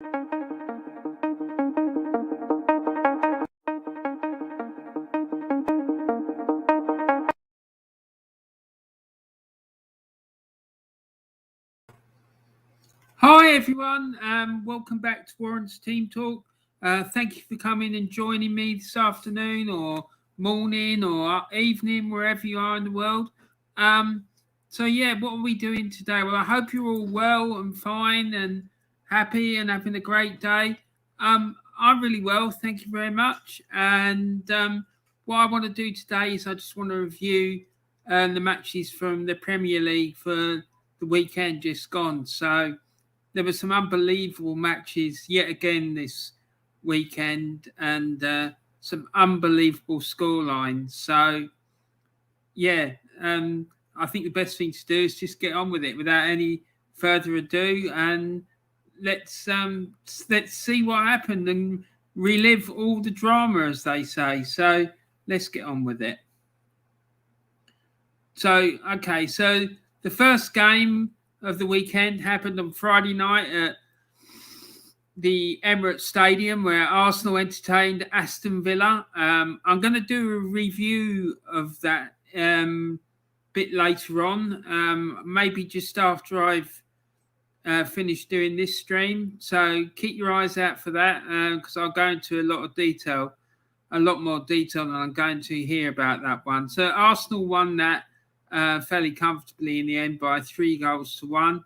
Hi everyone, welcome back to Warren's Team Talk. Thank you for coming and joining me this afternoon or morning or evening, wherever you are in the world. What are we doing today? Well, I hope you're all well and fine and happy and having a great day. I'm really well, thank you very much. And what I want to do today is I just want to review the matches from the Premier League for the weekend just gone. So there were some unbelievable matches yet again this weekend and some unbelievable scorelines. So, I think the best thing to do is just get on with it without any further ado, and let's see what happened and relive all the drama, as they say. So let's get on with it. So the first game of the weekend happened on Friday night at the Emirates Stadium, where Arsenal entertained Aston Villa. I'm going to do a review of that bit later on, maybe just after I've finished doing this stream. So keep your eyes out for that, because I'll go into a lot more detail than I'm going to here about that one. So Arsenal won that fairly comfortably in the end by 3-1.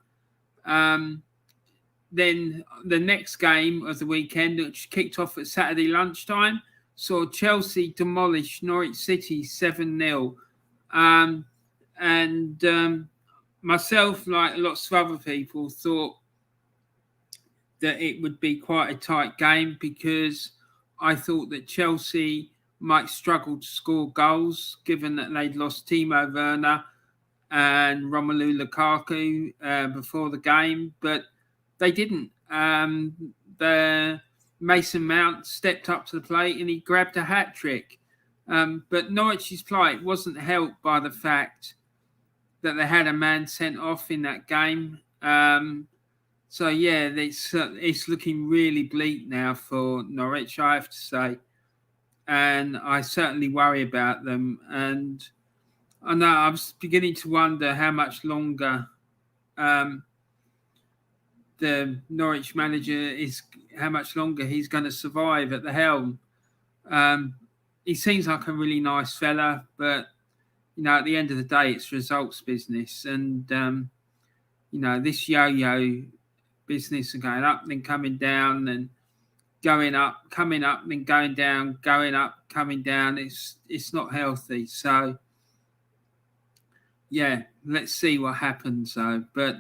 Then the next game of the weekend, which kicked off at Saturday lunchtime, saw Chelsea demolish Norwich City 7-0. Myself, like lots of other people, thought that it would be quite a tight game because I thought that Chelsea might struggle to score goals, given that they'd lost Timo Werner and Romelu Lukaku before the game, but they didn't. The Mason Mount stepped up to the plate and he grabbed a hat-trick. But Norwich's plight wasn't helped by the fact that they had a man sent off in that game. It's looking really bleak now for Norwich, I have to say. And I certainly worry about them. And I know I'm beginning to wonder how much longer the Norwich manager how much longer he's going to survive at the helm. He seems like a really nice fella, but at the end of the day, it's results business, and this yo-yo business of going up, then coming down, and going up, coming up, then going down, going up, coming down. It's not healthy. So let's see what happens though. But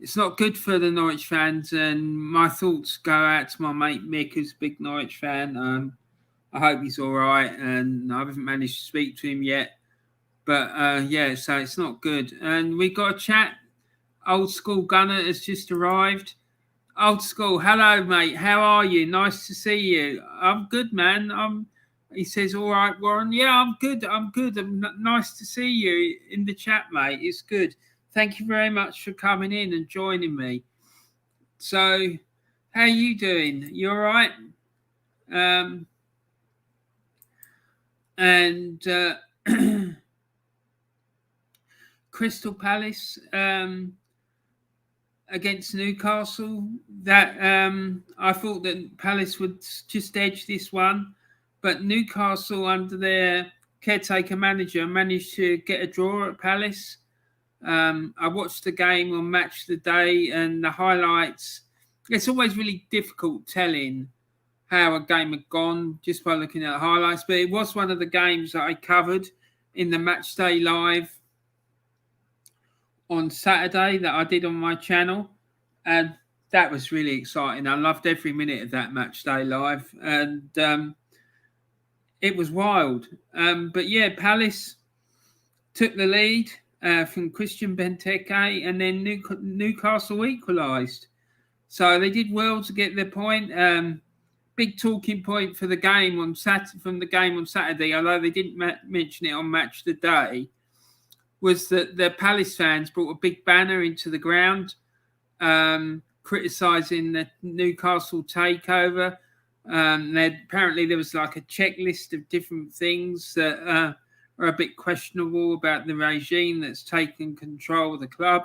it's not good for the Norwich fans, and my thoughts go out to my mate Mick, who's a big Norwich fan. I hope he's all right, and I haven't managed to speak to him yet. But so it's not good. And we got a chat. Old School Gunner has just arrived. Old School, hello, mate. How are you? Nice to see you. I'm good, man. He says, all right, Warren. Yeah, I'm good. Nice to see you in the chat, mate. It's good. Thank you very much for coming in and joining me. So, how are you doing? You all right? Crystal Palace against Newcastle. That I thought that Palace would just edge this one, but Newcastle, under their caretaker manager, managed to get a draw at Palace. I watched the game on Match of the Day and the highlights. It's always really difficult telling how a game had gone just by looking at the highlights, but it was one of the games that I covered in the Match Day Live on Saturday that I did on my channel, and that was really exciting. I loved every minute of that Match Day Live, and it was wild. Palace took the lead from Christian Benteke, and then Newcastle equalised. So they did well to get their point. Big talking point for the game on Saturday, although they didn't mention it on Match of the Day, was that the Palace fans brought a big banner into the ground criticising the Newcastle takeover. Apparently there was like a checklist of different things that are a bit questionable about the regime that's taken control of the club.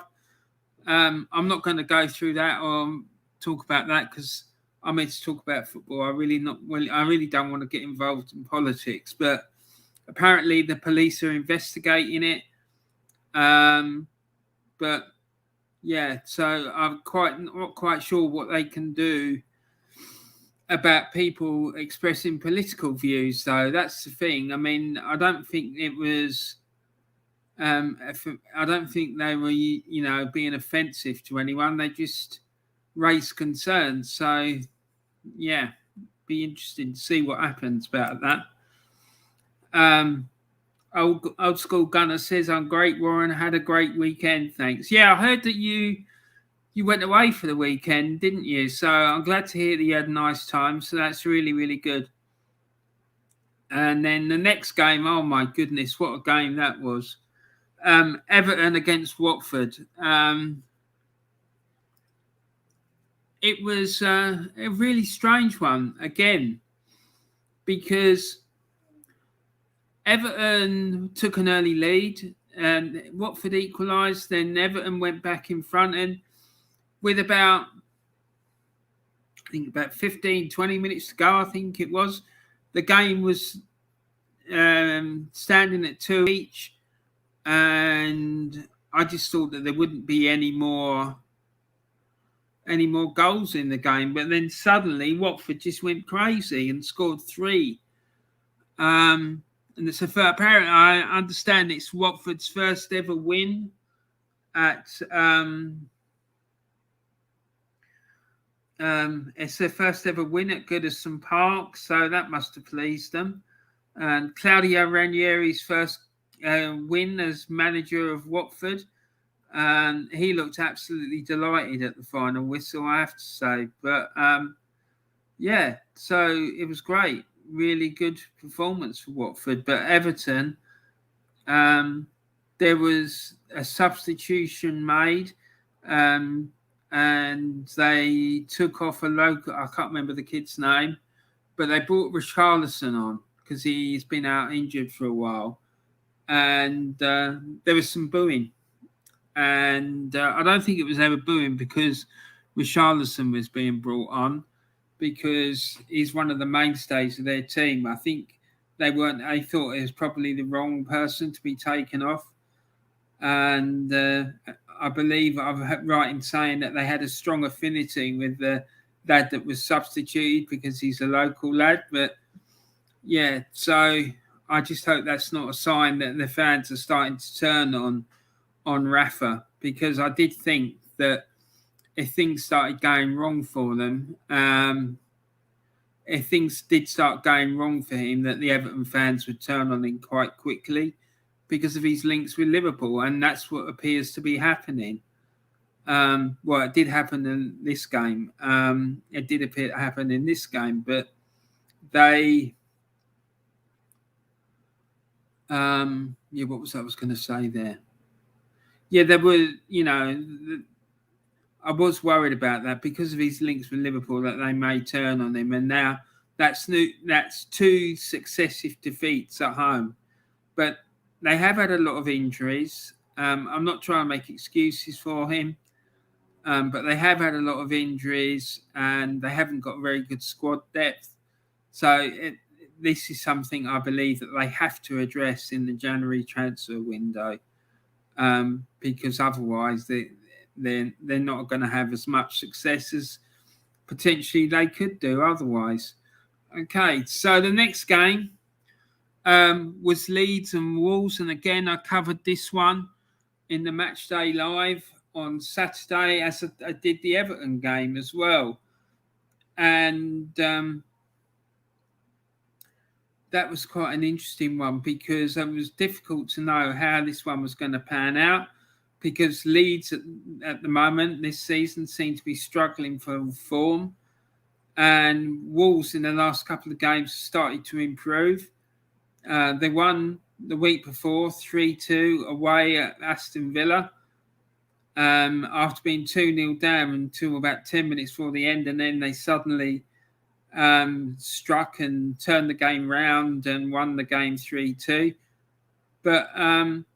I'm not going to go through that or talk about that because I'm here to talk about football. I really don't want to get involved in politics, but apparently the police are investigating it. But yeah, so I'm not quite sure what they can do about people expressing political views, though. That's the thing. I mean, I don't think it was. I don't think they were, being offensive to anyone. They just raised concerns. So, yeah, be interesting to see what happens about that. Old School Gunner says, "I'm great, Warren. Had a great weekend. Thanks." Yeah, I heard that you went away for the weekend, didn't you? So I'm glad to hear that you had a nice time. So that's really, really good. And then the next game, oh my goodness, what a game that was. Everton against Watford. It was a really strange one again because Everton took an early lead and Watford equalised. Then Everton went back in front, and with about 15, 20 minutes to go, I think it was, the game was standing at 2 each. And I just thought that there wouldn't be any more goals in the game. But then suddenly Watford just went crazy and scored 3. And it's apparently, I understand it's Watford's first ever win at it's their first ever win at Goodison Park, so that must have pleased them. And Claudio Ranieri's first win as manager of Watford. He looked absolutely delighted at the final whistle, I have to say. But yeah, so it was great. Really good performance for Watford. But Everton, there was a substitution made, and they took off a local, I can't remember the kid's name, but they brought Richarlison on because he's been out injured for a while. And there was some booing. And I don't think it was ever booing because Richarlison was being brought on because he's one of the mainstays of their team. I think they thought it was probably the wrong person to be taken off. And I believe I'm right in saying that they had a strong affinity with the lad that was substituted because he's a local lad. But yeah, so I just hope that's not a sign that the fans are starting to turn on Rafa, because I did think that if things started going wrong for them, if things did start going wrong for him, that the Everton fans would turn on him quite quickly because of his links with Liverpool, and that's what appears to be happening. Well, it did happen in this game. It did appear to happen in this game, but they... what was I was going to say there? Yeah, there were, I was worried about that because of his links with Liverpool, that they may turn on him. And now that's 2 successive defeats at home. But they have had a lot of injuries. I'm not trying to make excuses for him, but they have had a lot of injuries and they haven't got very good squad depth. So this is something I believe that they have to address in the January transfer window, because otherwise they're not going to have as much success as potentially they could do otherwise. Okay, so the next game was Leeds and Walls, and again I covered this one in the Matchday Live on Saturday, as I did the Everton game as well. And that was quite an interesting one because it was difficult to know how this one was going to pan out, because Leeds at the moment this season seem to be struggling for form, and Wolves in the last couple of games started to improve. They won the week before 3-2 away at Aston Villa. after being 2-0 down until about 10 minutes before the end, and then they suddenly struck and turned the game round and won the game 3-2. But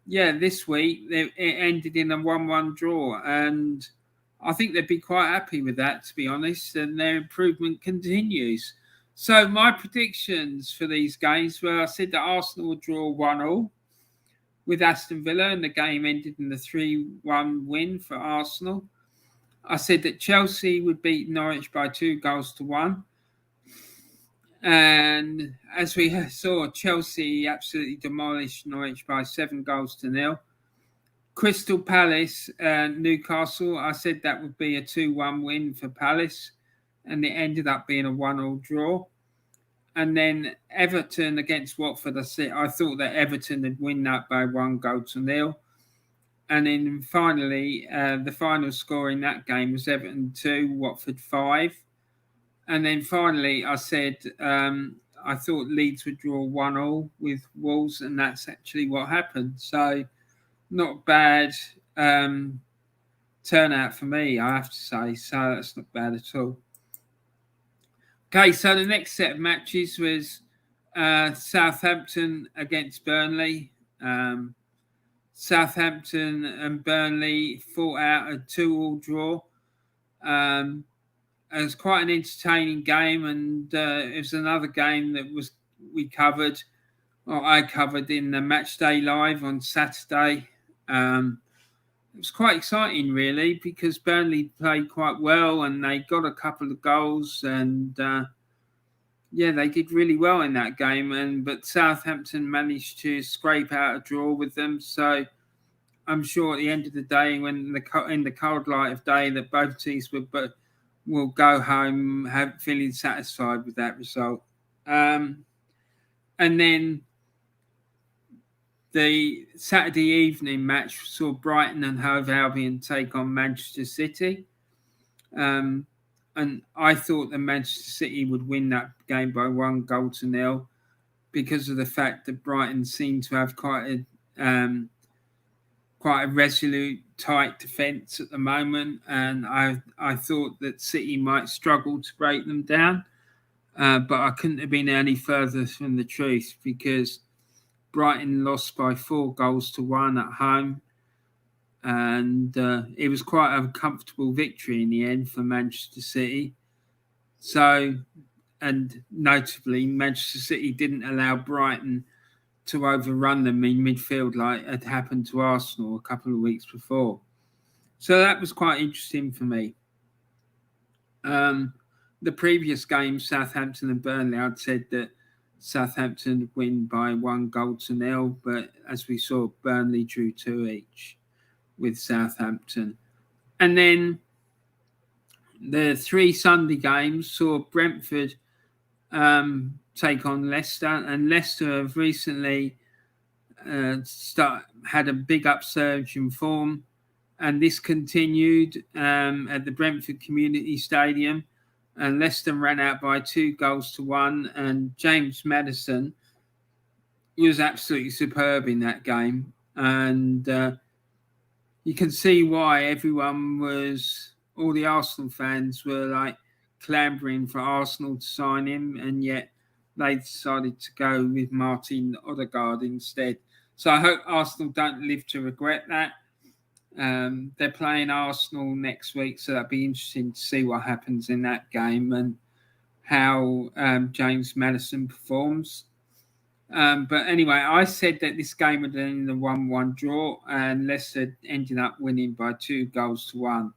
this week it ended in a 1-1 draw, and I think they'd be quite happy with that, to be honest, and their improvement continues. So my predictions for these games were, I said that Arsenal would draw 1-1 with Aston Villa, and the game ended in a 3-1 win for Arsenal. I said that Chelsea would beat Norwich by 2-1. And as we saw, Chelsea absolutely demolished Norwich by 7-0. Crystal Palace and Newcastle, I said that would be a 2-1 win for Palace, and it ended up being a 1-1 draw. And then Everton against Watford, I thought that Everton would win that by 1-0. And then finally, the final score in that game was Everton 2, Watford 5. And then finally, I said I thought Leeds would draw 1-1 with Wolves, and that's actually what happened. So not bad turnout for me, I have to say. So that's not bad at all. Okay, so the next set of matches was Southampton against Burnley. Southampton and Burnley fought out a 2-2 draw. It was quite an entertaining game, and it was another game that I covered in the Matchday Live on Saturday. It was quite exciting, really, because Burnley played quite well and they got a couple of goals, and they did really well in that game. But Southampton managed to scrape out a draw with them. So I'm sure at the end of the day, in the cold light of day, that both teams will go home feeling satisfied with that result. And then the Saturday evening match saw Brighton and Hove Albion take on Manchester City. And I thought that Manchester City would win that game by 1-0 because of the fact that Brighton seemed to have quite a resolute, tight defence at the moment, and I thought that City might struggle to break them down, but I couldn't have been any further from the truth, because Brighton lost by 4-1 at home, and it was quite a comfortable victory in the end for Manchester City. So, and notably, Manchester City didn't allow Brighton to overrun them in midfield like had happened to Arsenal a couple of weeks before. So that was quite interesting for me. The previous game, Southampton and Burnley, I'd said that Southampton would win by 1-0, but as we saw, Burnley drew 2 each with Southampton. And then the 3 Sunday games saw Brentford take on Leicester, and Leicester have recently had a big upsurge in form, and this continued at the Brentford Community Stadium, and Leicester ran out by 2-1, and James Maddison was absolutely superb in that game, and you can see why all the Arsenal fans were like clambering for Arsenal to sign him, and yet they decided to go with Martin Odegaard instead. So I hope Arsenal don't live to regret that. They're playing Arsenal next week, so that'd be interesting to see what happens in that game and how James Maddison performs. But anyway, I said that this game would end in a 1-1 draw, and Leicester ended up winning by 2-1.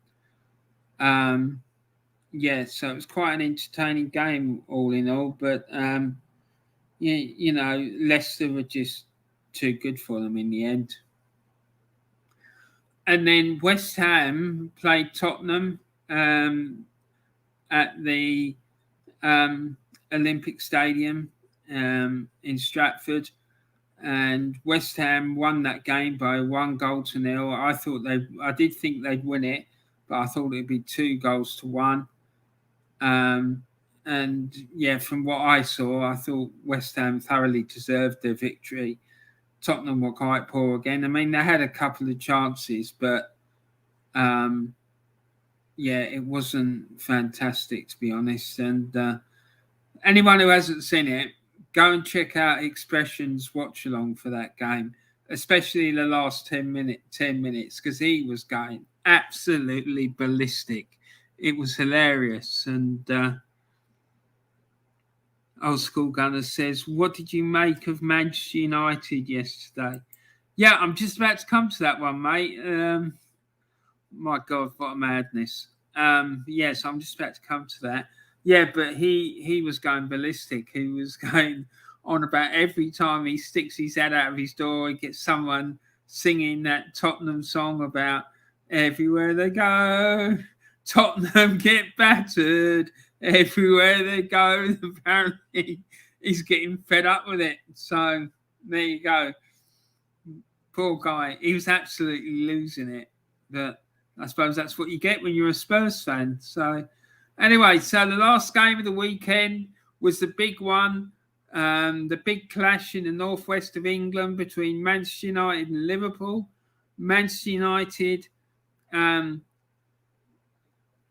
So it was quite an entertaining game all in all, but Leicester were just too good for them in the end. And then West Ham played Tottenham at the Olympic Stadium in Stratford, and West Ham won that game by 1-0. I did think they'd win it, but I thought it'd be 2-1. And from what I saw, I thought West Ham thoroughly deserved their victory. Tottenham were quite poor again. I mean, they had a couple of chances, but Yeah, it wasn't fantastic, to be honest. And anyone who hasn't seen it, go and check out Expression's watch along for that game, especially the last 10 minutes, because he was going absolutely ballistic. It was hilarious. And Old School Gunner says, "What did you make of Manchester United yesterday?" Yeah, I'm just about to come to that one, mate. My God, what a madness. Yes, I'm just about to come to that. Yeah, but he was going ballistic. He was going on about every time he sticks his head out of his door, he gets someone singing that Tottenham song about everywhere they go, Tottenham get battered. Everywhere they go, apparently he's getting fed up with it. So there you go. Poor guy. He was absolutely losing it. But I suppose that's what you get when you're a Spurs fan. So anyway, so the last game of the weekend was the big one, the big clash in the northwest of England between Manchester United and Liverpool. Manchester United,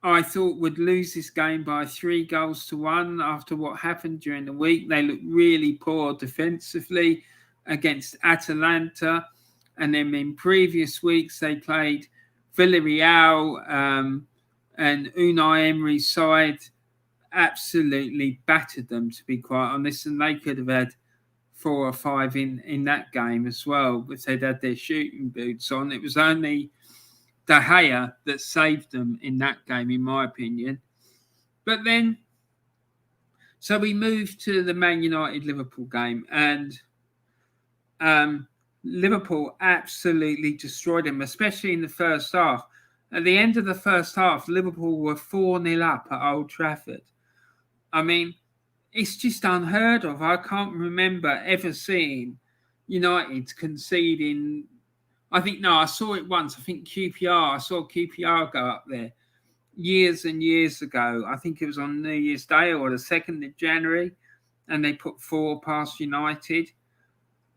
I thought, would lose this game by 3-1 after what happened during the week. They looked really poor defensively against Atalanta. And then in previous weeks, they played Villarreal and Unai Emery's side absolutely battered them, to be quite honest. And they could have had 4 or 5 in that game as well, but they'd had their shooting boots on. It was only De Gea that saved them in that game, in my opinion. But then, so we moved to the Man United-Liverpool game, and Liverpool absolutely destroyed them, especially in the first half. At the end of the first half, Liverpool were 4-0 up at Old Trafford. I mean, it's just unheard of. I can't remember ever seeing United conceding. I saw it once. I think I saw QPR go up there years and years ago. I think it was on New Year's Day or the 2nd of January, and they put 4 past United.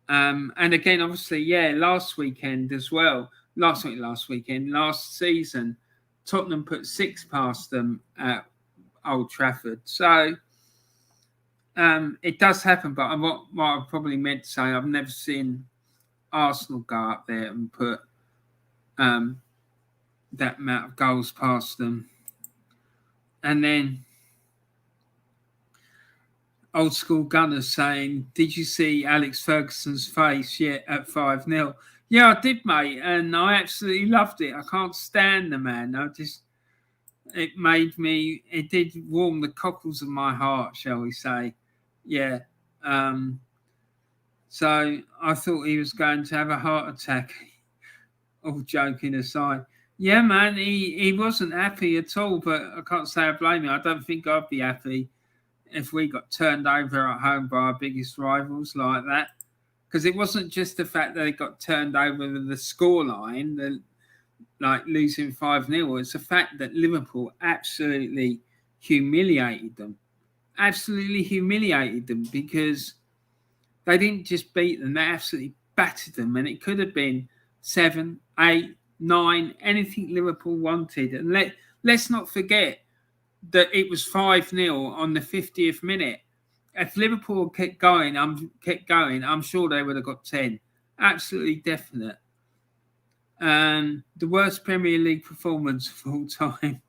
And again, obviously, last weekend as well. Last season, Tottenham put 6 past them at Old Trafford. So it does happen, but what I probably meant to say, I've never seen Arsenal go up there and put that amount of goals past them. And then Old School Gunners saying, "Did you see Alex Ferguson's face yet at 5-0? Yeah, I did, mate, and I absolutely loved it. I can't stand the man. It did warm the cockles of my heart, shall we say. Yeah. So I thought he was going to have a heart attack, all joking aside. Yeah, man, he wasn't happy at all, but I can't say I blame him. I don't think I'd be happy if we got turned over at home by our biggest rivals like that. Because it wasn't just the fact that they got turned over with the scoreline, like losing 5-0. It's the fact that Liverpool absolutely humiliated them. Absolutely humiliated them, because they didn't just beat them, they absolutely battered them. And it could have been 7, 8, 9, anything Liverpool wanted. And let's not forget that it was 5-0 on the 50th minute. If Liverpool kept going, I'm sure they would have got 10. Absolutely definite. The worst Premier League performance of all time.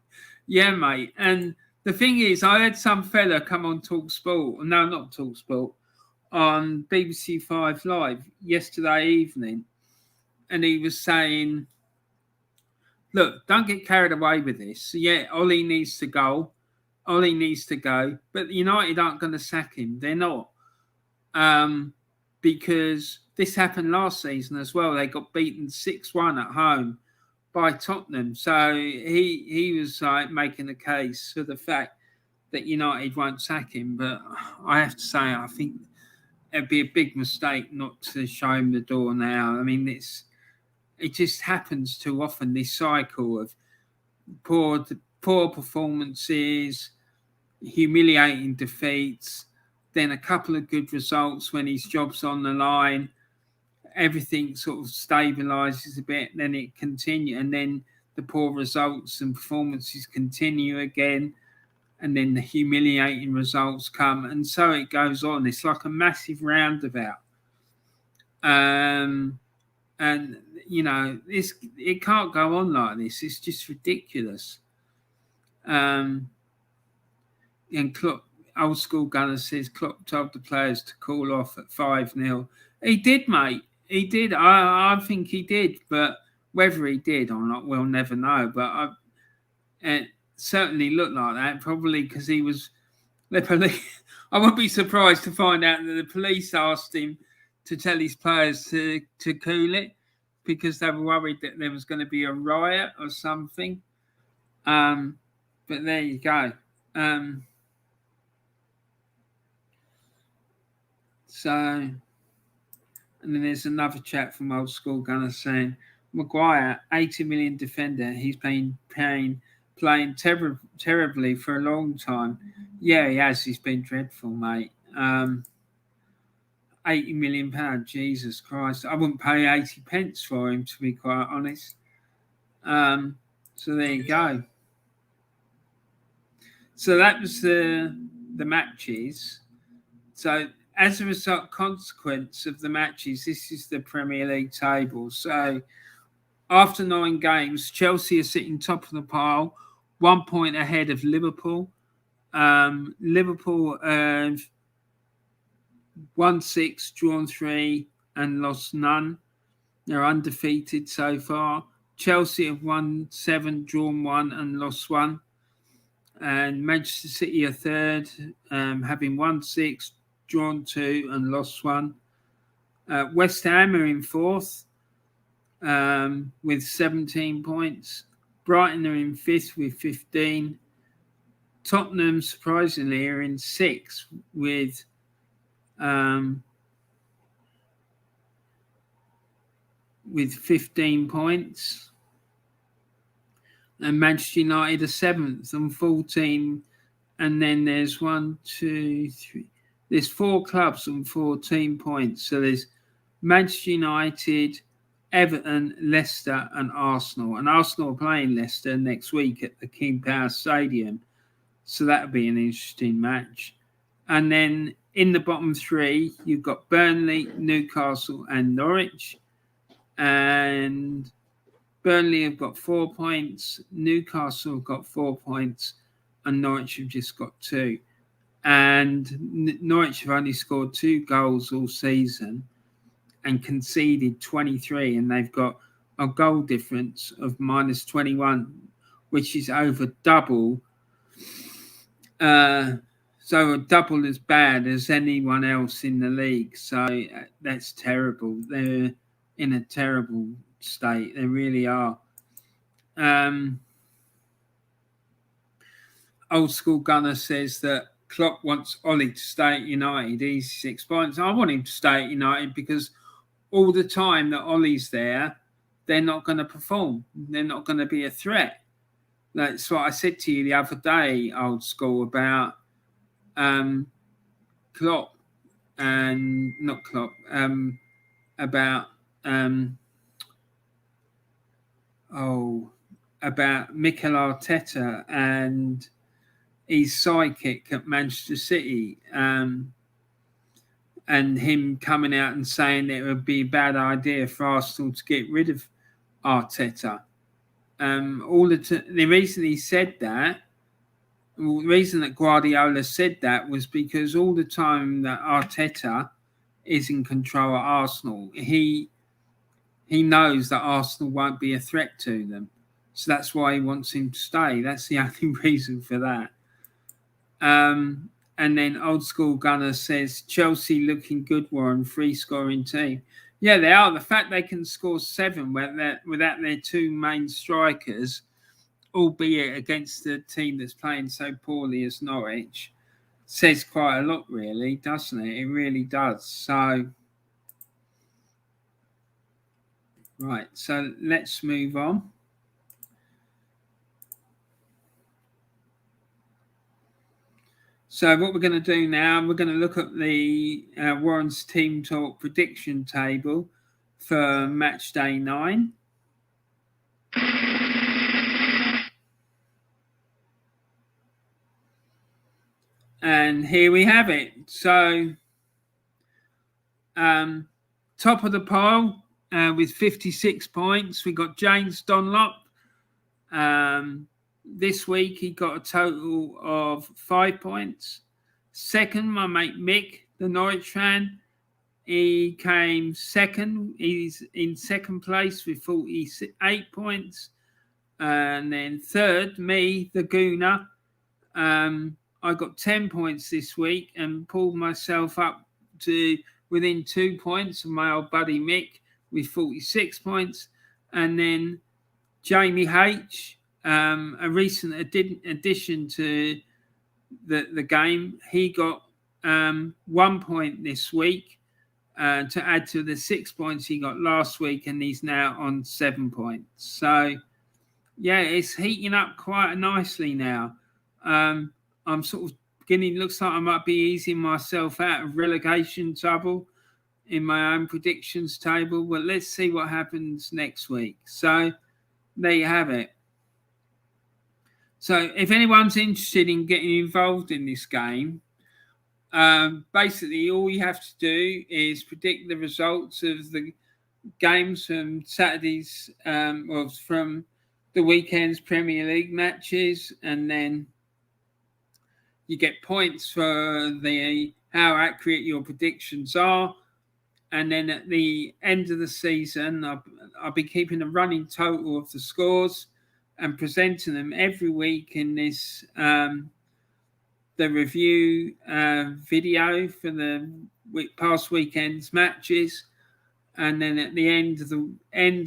Yeah, mate. And the thing is, I had some fella come on TalkSport. No, not TalkSport. On BBC 5 Live yesterday evening. And he was saying, look, don't get carried away with this. Yeah, Ollie needs to go. Ollie needs to go. But United aren't going to sack him. They're not. Because this happened last season as well. They got beaten 6-1 at home by Tottenham. So he was like making a case for the fact that United won't sack him. But I have to say, I think it'd be a big mistake not to show him the door now. I mean, it just happens too often, this cycle of poor performances, humiliating defeats, then a couple of good results when his job's on the line, everything sort of stabilises a bit, then it continues, and then the poor results and performances continue again, and then the humiliating results come, and so it goes on. It's like a massive roundabout. And it can't go on like this. It's just ridiculous. And Klopp, old school gunner, says Klopp told the players to call off at 5-0. He did, mate. He did. I think he did, but whether he did or not, we'll never know. But it certainly looked like that, probably because he was the police. I wouldn't be surprised to find out that the police asked him to tell his players to cool it because they were worried that there was going to be a riot or something. But there you go. And then there's another chat from old school gunner saying, Maguire, 80 million defender, he's been playing terribly for a long time. Yeah, he has. He's been dreadful, mate. 80 million pounds, Jesus Christ. I wouldn't pay 80 pence for him, to be quite honest. So there you go. So that was the matches. So as a consequence of the matches, this is the Premier League table. So after 9 games, Chelsea are sitting top of the pile, 1 point ahead of Liverpool. Liverpool have won 6, drawn 3, and lost none. They're undefeated so far. Chelsea have won 7, drawn 1, and lost 1. And Manchester City are third, having won 6, drawn 2, and lost 1. West Ham are in fourth with 17 points. Brighton are in fifth with 15. Tottenham, surprisingly, are in sixth with 15 points. And Manchester United are seventh on 14. And then there's 1, 2, 3. There's 4 clubs on 14 points. So there's Manchester United, Everton, Leicester, and Arsenal. And Arsenal are playing Leicester next week at the King Power Stadium. So that'll be an interesting match. And then in the bottom 3, you've got Burnley, Newcastle, and Norwich. And Burnley have got 4 points, Newcastle have got 4 points, and Norwich have just got 2. And Norwich have only scored 2 goals all season and conceded 23, and they've got a goal difference of minus 21, which is over double. So double as bad as anyone else in the league. So that's terrible. They're in a terrible state. They really are. Old school gunner says that Klopp wants Ollie to stay at United. He's 6 points. I want him to stay at United because all the time that Ollie's there, they're not going to perform. They're not going to be a threat. That's what I said to you the other day, old school, about Klopp and not Klopp, about Mikel Arteta and his sidekick at Manchester City, and him coming out and saying that it would be a bad idea for Arsenal to get rid of Arteta. The reason he said that, the reason that Guardiola said that was because all the time that Arteta is in control at Arsenal, he knows that Arsenal won't be a threat to them. So that's why he wants him to stay. That's the only reason for that. And then old school gunner says, Chelsea looking good, Warren, free scoring team. Yeah, they are. The fact they can score 7 without their 2 main strikers, albeit against the team that's playing so poorly as Norwich, says quite a lot, really, doesn't it? It really does. So, right, so let's move on. So what we're going to do now, we're going to look at the Warren's Team Talk prediction table for match day 9. And here we have it. So, top of the pile with 56 points, we got James Dunlop. This week he got a total of 5 points. Second, my mate Mick, the Norwich fan, he came second. He's in second place with 48 points. And then third, me, the Gooner. I got 10 points this week and pulled myself up to within 2 points of my old buddy Mick with 46 points. And then Jamie H, a recent addition to the game, he got 1 point this week to add to the 6 points he got last week, and he's now on 7 points. So, yeah, it's heating up quite nicely now. I'm sort of looks like I might be easing myself out of relegation trouble in my own predictions table, but let's see what happens next week. So, there you have it. So if anyone's interested in getting involved in this game, basically all you have to do is predict the results of the games from Saturday's, or from the weekend's Premier League matches, and then you get points for how accurate your predictions are. And then at the end of the season, I'll be keeping a running total of the scores and presenting them every week in this the review video for the past weekend's matches. And then at the end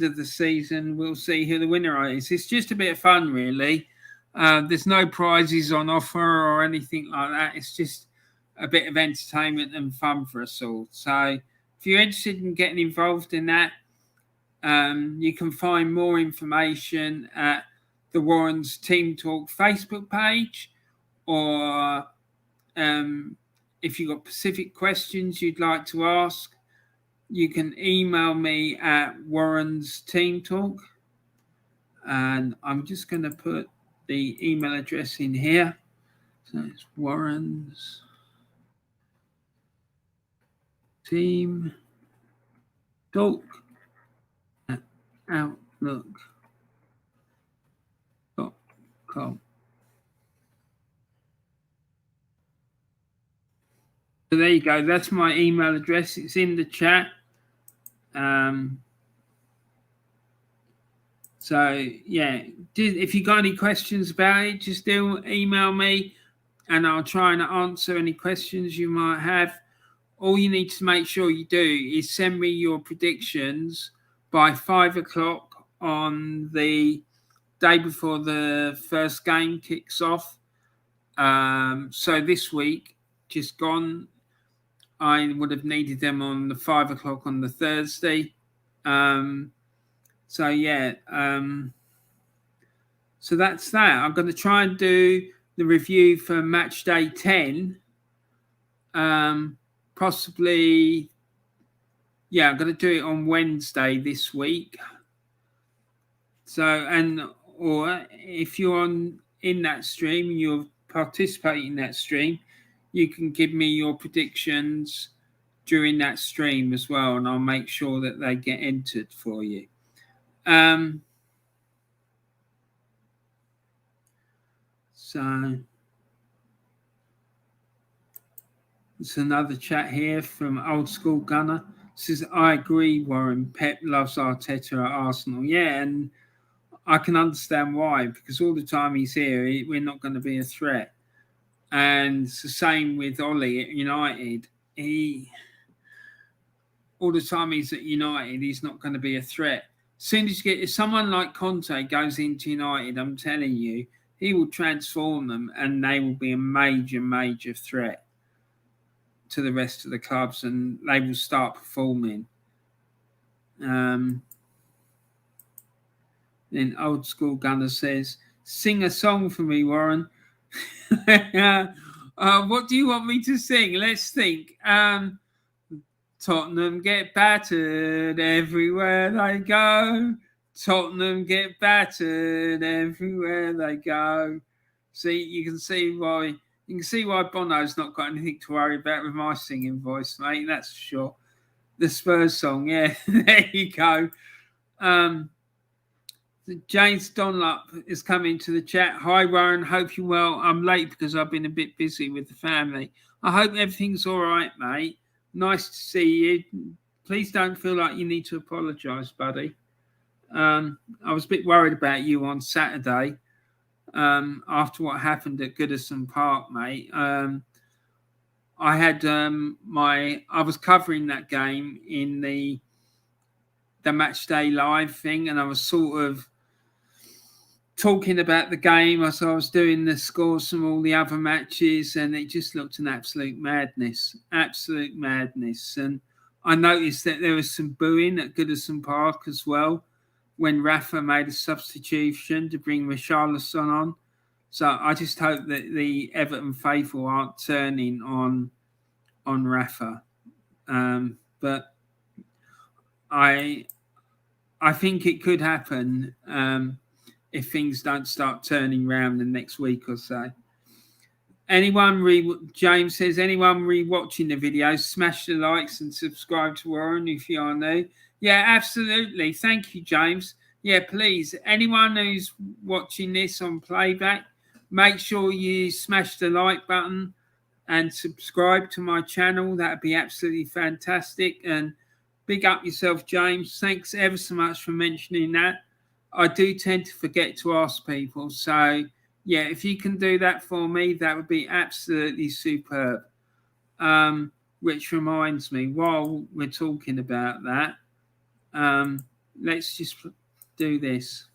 of the season, we'll see who the winner is. It's just a bit of fun, really. There's no prizes on offer or anything like that. It's just a bit of entertainment and fun for us all. So if you're interested in getting involved in that, you can find more information at the Warren's Team Talk Facebook page, or if you've got specific questions you'd like to ask, you can email me at Warren's Team Talk. And I'm just going to put the email address in here. So it's Warren's Team Talk at Outlook.com. So there you go. That's my email address. It's in the chat. So yeah, if you got any questions about it, just email me, and I'll try and answer any questions you might have. All you need to make sure you do is send me your predictions by 5 o'clock on the day before the first game kicks off. So this week, just gone, I would have needed them on the 5 o'clock on the Thursday. So yeah, so that's that. I'm going to try and do the review for match day 10. Possibly, yeah, I'm going to do it on Wednesday this week. So, or if you're in that stream and you're participating in that stream, you can give me your predictions during that stream as well, and I'll make sure that they get entered for you. So it's another chat here from Old School Gunner. Says, I agree, Warren. Pep loves Arteta at Arsenal. Yeah, and I can understand why, because all the time he's here, we're not going to be a threat. And it's the same with Ollie at United. All the time he's at United, he's not going to be a threat. As soon as if someone like Conte goes into United, I'm telling you, he will transform them, and they will be a major, major threat to the rest of the clubs, and they will start performing. Then Old School Gunner says, sing a song for me, Warren. What do you want me to sing? Let's think. Tottenham get battered everywhere they go. Tottenham get battered everywhere they go. See, you can see why You can see why Bono's not got anything to worry about with my singing voice, mate. That's for sure. The Spurs song, yeah. There you go. James Dunlop is coming to the chat. Hi, Warren. Hope you're well. I'm late because I've been a bit busy with the family. I hope everything's all right, mate. Nice to see you. Please don't feel like you need to apologise, buddy. I was a bit worried about you on Saturday after what happened at Goodison Park, mate. I had I was covering that game in the match day live thing, and I was sort of talking about the game as I was doing the scores from all the other matches, and it just looked an absolute madness. And I noticed that there was some booing at Goodison Park as well when Rafa made a substitution to bring Richarlison on. So I just hope that the Everton faithful aren't turning on Rafa. But I think it could happen if things don't start turning around the next week or so. James says, anyone re-watching the video, smash the likes and subscribe to Warren if you are new. Yeah, absolutely. Thank you, James. Yeah, please. Anyone who's watching this on playback, make sure you smash the like button and subscribe to my channel. That'd be absolutely fantastic. And big up yourself, James. Thanks ever so much for mentioning that. I do tend to forget to ask people. So, yeah, if you can do that for me, that would be absolutely superb. Which reminds me, while we're talking about that, let's just do this.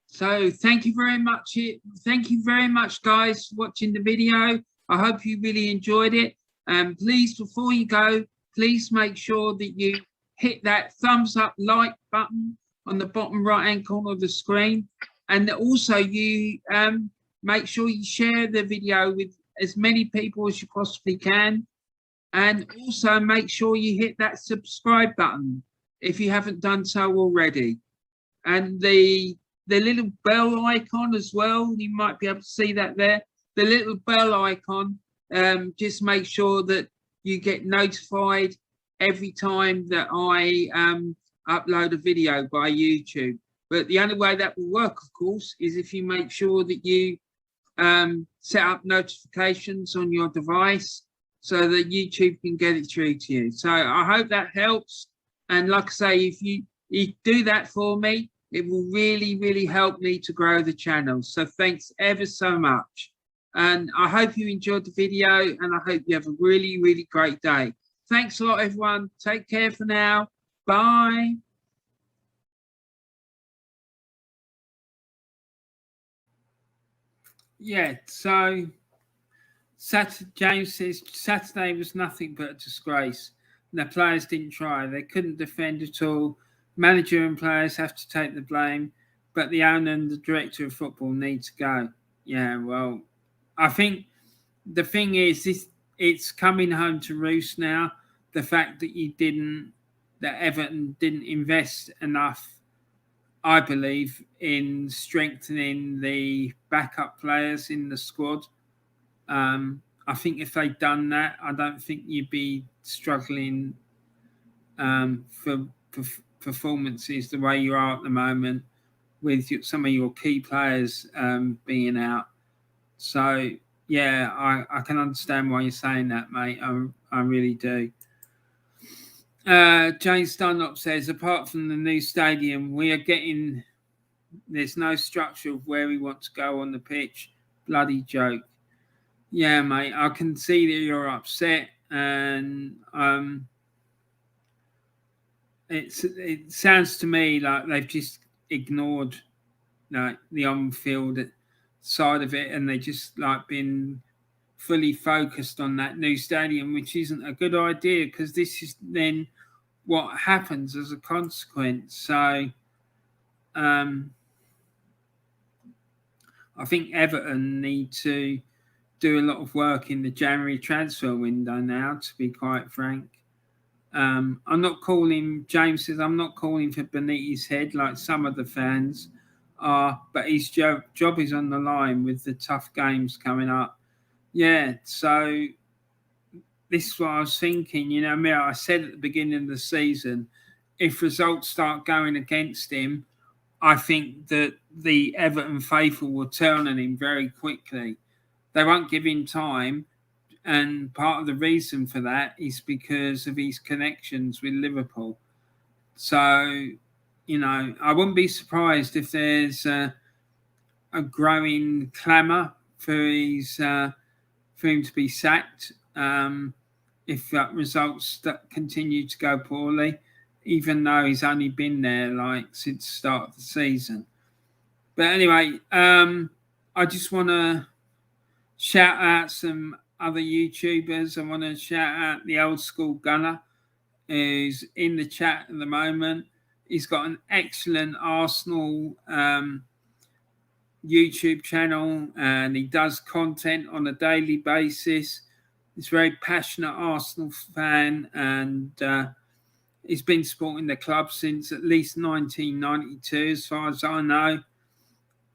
So thank you very much. Thank you very much, guys, for watching the video. I hope you really enjoyed it. Please, before you go, please make sure that you hit that thumbs up like button on the bottom right hand corner of the screen. And also you make sure you share the video with as many people as you possibly can. And also make sure you hit that subscribe button if you haven't done so already. And the little bell icon as well, you might be able to see that there. The little bell icon, just make sure that you get notified every time that I upload a video by YouTube. But the only way that will work, of course, is if you make sure that you set up notifications on your device so that YouTube can get it through to you. So I hope that helps. And like I say, if you do that for me, it will really, really help me to grow the channel. So thanks ever so much. And I hope you enjoyed the video, and I hope you have a really, really great day. Thanks a lot, everyone. Take care for now. Bye. Yeah, so James says Saturday was nothing but a disgrace. The players didn't try. They couldn't defend at all. Manager and players have to take the blame, but the owner and the director of football need to go. Yeah, well, I think the thing is, it's coming home to roost now. The fact that Everton didn't invest enough, I believe, in strengthening the backup players in the squad. I think if they'd done that, I don't think you'd be struggling for performances the way you are at the moment with some of your key players being out. So, yeah, I can understand why you're saying that, mate. I really do. James Dunlop says, apart from the new stadium, there's no structure of where we want to go on the pitch. Bloody joke. Yeah, mate, I can see that you're upset, and it sounds to me like they've just ignored the on-field side of it, and they just been fully focused on that new stadium, which isn't a good idea, because this is then what happens as a consequence. So I think Everton need to do a lot of work in the January transfer window now, to be quite frank. I'm not calling, James says, I'm not calling for Benitez's head like some of the fans are, but his job is on the line with the tough games coming up. Yeah, so this is what I was thinking. I said at the beginning of the season, if results start going against him, I think that the Everton faithful will turn on him very quickly. They won't give him time. And part of the reason for that is because of his connections with Liverpool. So, I wouldn't be surprised if there's a growing clamour for him to be sacked if results that continue to go poorly, even though he's only been there since the start of the season. But anyway, I just want to shout out some other YouTubers. I want to shout out the Old School Gunner, who's in the chat at the moment. He's got an excellent Arsenal YouTube channel, and he does content on a daily basis. He's a very passionate Arsenal fan, and he's been supporting the club since at least 1992, as far as I know.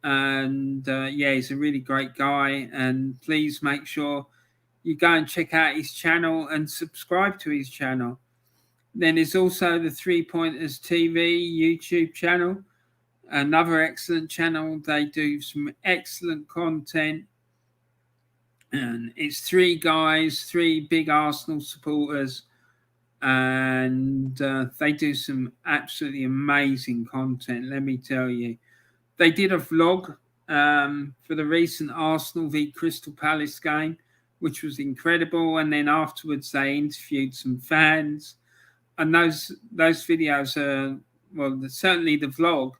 And he's a really great guy. And please make sure you go and check out his channel and subscribe to his channel. Then there's also the 3 Pointers TV YouTube channel, another excellent channel. They do some excellent content. And it's three guys, three big Arsenal supporters, and they do some absolutely amazing content, let me tell you. They did a vlog for the recent Arsenal v Crystal Palace game, which was incredible. And then afterwards, they interviewed some fans. And those videos are, certainly the vlog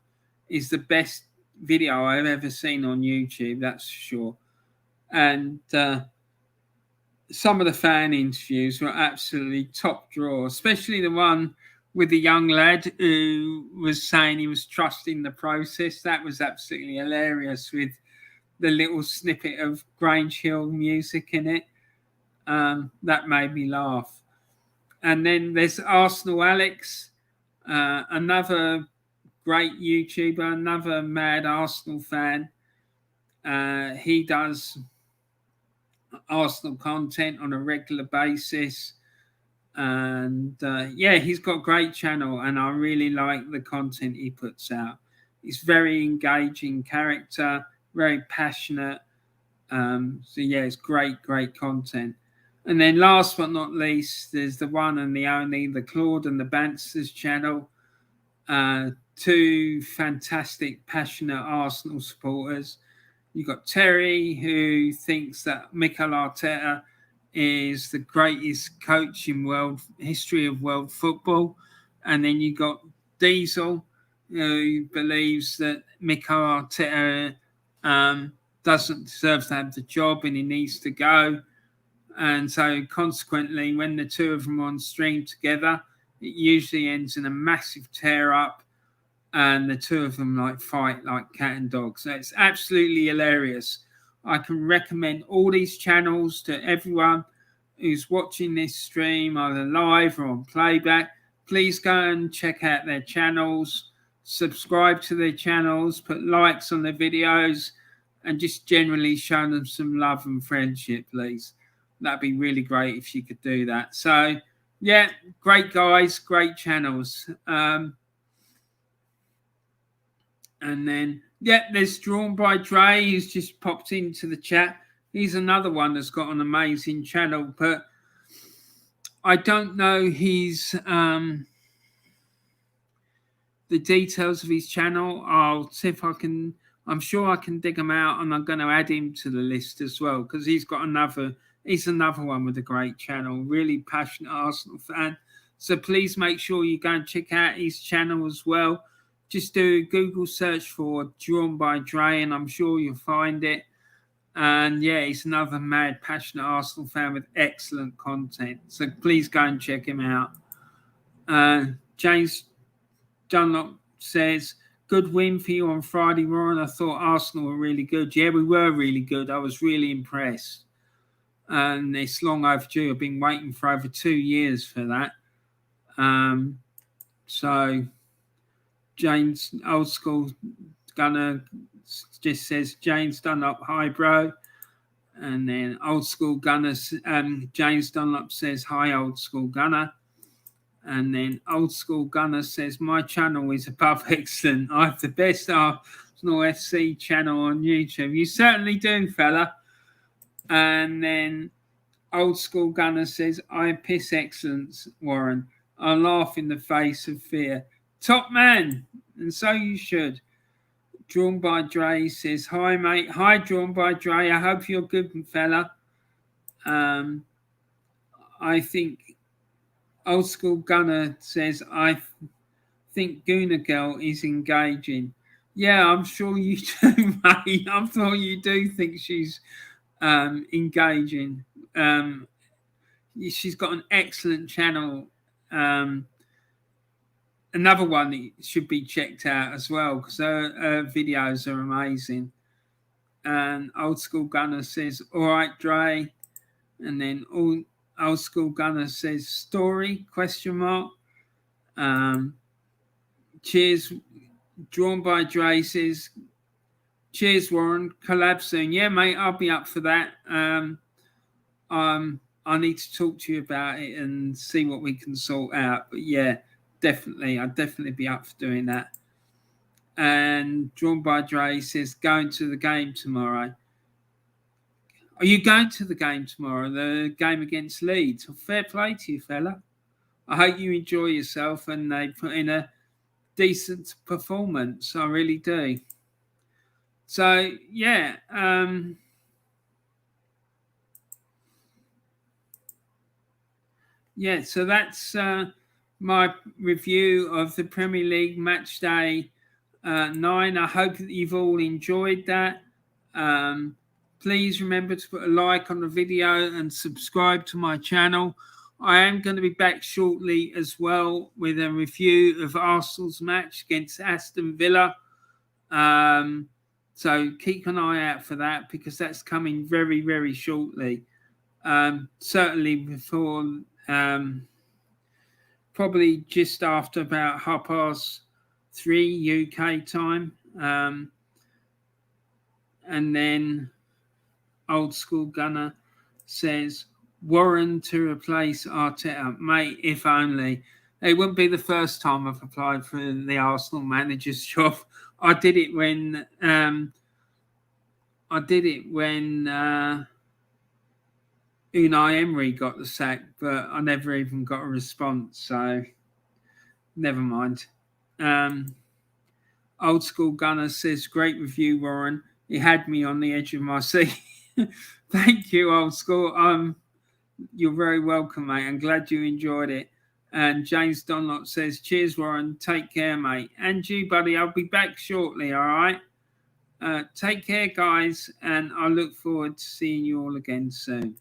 is the best video I've ever seen on YouTube, that's for sure. And some of the fan interviews were absolutely top draw, especially the one with the young lad who was saying he was trusting the process. That was absolutely hilarious, with the little snippet of Grange Hill music in it. That made me laugh. And then there's Arsenal Alex, another great YouTuber, another mad Arsenal fan. He does Arsenal content on a regular basis. And he's got a great channel, and I really like the content he puts out. He's very engaging character, very passionate. It's great content. And then last but not least, there's the one and the only, the Claude and the Bansta's channel. Two fantastic, passionate Arsenal supporters. You've got Terry, who thinks that Mikel Arteta is the greatest coach in history of world football. And then you got Diesel, who believes that Mikel Arteta doesn't deserve to have the job and he needs to go. And so consequently, when the two of them are on stream together, it usually ends in a massive tear up, and the two of them fight like cat and dog. So it's absolutely hilarious. I can recommend all these channels to everyone who's watching this stream, either live or on playback. Please go and check out their channels, subscribe to their channels, put likes on their videos, and just generally show them some love and friendship, please. That'd be really great if you could do that. So, great guys, great channels. And then, there's Drawn by Dre, who's just popped into the chat. He's another one that's got an amazing channel, but I don't know his the details of his channel. I'll see if I can. I'm sure I can dig them out, and I'm going to add him to the list as well, because he's another one with a great channel, really passionate Arsenal fan. So please make sure you go and check out his channel as well. Just do a Google search for Drawn by Dre, and I'm sure you'll find it. And he's another mad, passionate Arsenal fan with excellent content. So please go and check him out. James Dunlop says, good win for you on Friday, Warren. I thought Arsenal were really good. Yeah, we were really good. I was really impressed. And it's long overdue. I've been waiting for over 2 years for that. So James Old School Gunner just says James Dunlop, hi bro. And then Old School Gunner, James Dunlop says hi Old School Gunner. And then Old School Gunner says my channel is above excellent. I have the best Arsenal FC channel on YouTube. You certainly do, fella. And then Old School Gunner says I piss excellence, Warren. I laugh in the face of fear. Top man, and so you should. Drawn by Dre says, hi, mate. Hi, Drawn by Dre. I hope you're good, fella. I think Old School Gunner says, I think Gooner Girl is engaging. Yeah, I'm sure you do, mate. I'm sure you do think she's engaging. She's got an excellent channel. Another one that should be checked out as well because her videos are amazing. And Old School Gunner says, all right, Dre. And then Old School Gunner says, story, question mark. Cheers. Drawn by Dre says, cheers, Warren. Collab soon. Yeah, mate, I'll be up for that. I need to talk to you about it and see what we can sort out. But yeah, definitely. I'd definitely be up for doing that. And Drawn by Dre says, going to the game tomorrow. Are you going to the game tomorrow? The game against Leeds? Well, fair play to you, fella. I hope you enjoy yourself and they put in a decent performance. I really do. So, yeah. Yeah, so that's my review of the Premier League match day 9. I hope that you've all enjoyed that. Please remember to put a like on the video and subscribe to my channel. I am going to be back shortly as well with a review of Arsenal's match against Aston Villa. So keep an eye out for that because that's coming very, very shortly. Certainly before, probably just after about 3:30 UK time. And then Old School Gunner says, Warren to replace Arteta. Mate, if only. It wouldn't be the first time I've applied for the Arsenal manager's job. I did it when Unai Emery got the sack, but I never even got a response, so never mind. Old School Gunner says, great review, Warren. It had me on the edge of my seat. Thank you, Old School. You're very welcome, mate. I'm glad you enjoyed it. And James Dunlop says, cheers, Warren. Take care, mate. And you, buddy. I'll be back shortly, all right? Take care, guys, and I look forward to seeing you all again soon.